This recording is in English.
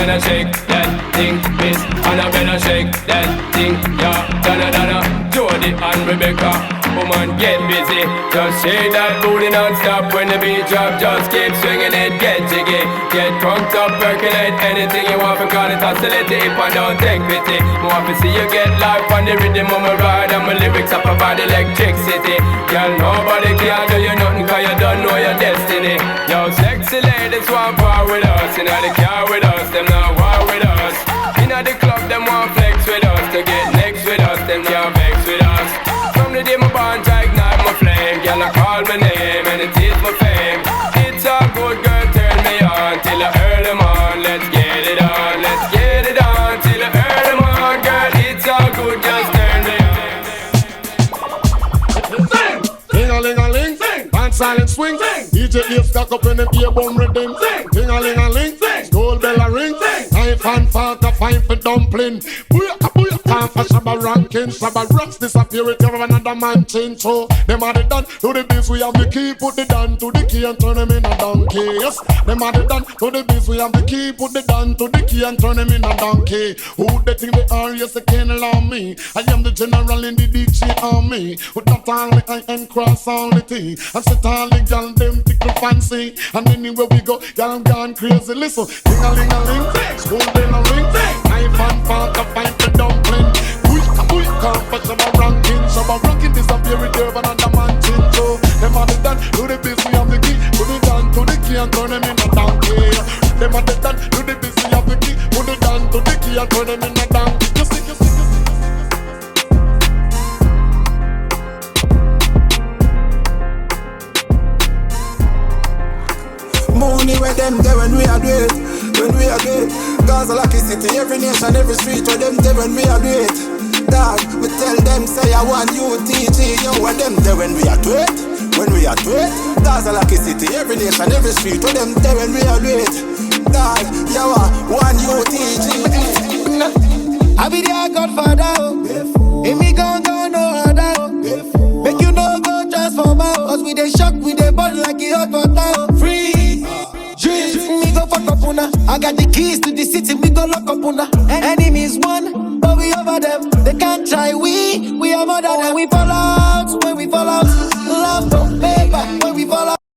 Donna shake that thing, Miss Annabella shake that thing, yeah. Donna, Jody and Rebecca, woman get busy. Just shake that booty non-stop when the beat drop. Just keep swinging it, get jiggy, get crunked up, percolate anything you want. For call it hostility, if I don't take pity. More to see you get life on the rhythm of my ride, and my lyrics up about electricity. Girl, nobody can do you nothing, cause you don't know your destiny. Yo, sexy ladies want part with us, inna the car with us, them not war with us. Inna the club, them want flex with us, to get next with us, them can't vex with us. From the day my bond to ignite my flame, girl, I call my name and it is my fame. It's a good girl, turn me on till I earn them on. Let's get it on, let's get it on till I earn them on. Girl, it's all good, just turn me on. Sing! Ding-a-ling-a-ling, sing! Dance silent swing, sing! DJ Dave stack up in the beer bum rhythm, sing! Ding-a-ling-a-ling, sing! Gold bell a ring, sing! Knife and fork a fine for dumpling. Booyah, booyah, time for Shabba ranking. Shabba rocks disappear if another man change. So, them are the done to the biz, we have the key. Put the down to the key and turn them in a donkey. Yes, them are the done to the biz, we have the key. Put the down to the key and turn them in a donkey. Who they think they are? Yes, they can't allow me. I am the general in the DJ army. With not only I and cross all the T. I sit all the gal, them tickle fancy. And anywhere we go, y'all gone crazy. Listen, ding-a-ling-a-ling, school bell a ring, knife and fork a fight for dumpling. We can't put Shabba ranking disappear with Durban and the man change. So, them are the done to the biz, we have the key. Put it down to the key and turn them in a donkey. Them are the done to the biz, we have the key. Put it down to the key and turn them in a donkey. You see. Money where them there when we are great, when we are great. Gaza lucky city, every nation, every street where them there when we are great. Dog, we tell them say I want UTG, yo, where them there when we are great, when we are great. Gaza lucky city, every nation, every street where them there when we are great. Dog, yo, one UTG. I be their Godfather, oh. If me gon' go no other, oh. Make you no go transform out, cause we dey shock, we dey burn like a hot water, oh. Free. Me go fuck up una. I got the keys to the city, we go lock up una. Enemies won, but we over them. They can't try, we are more than them. We follow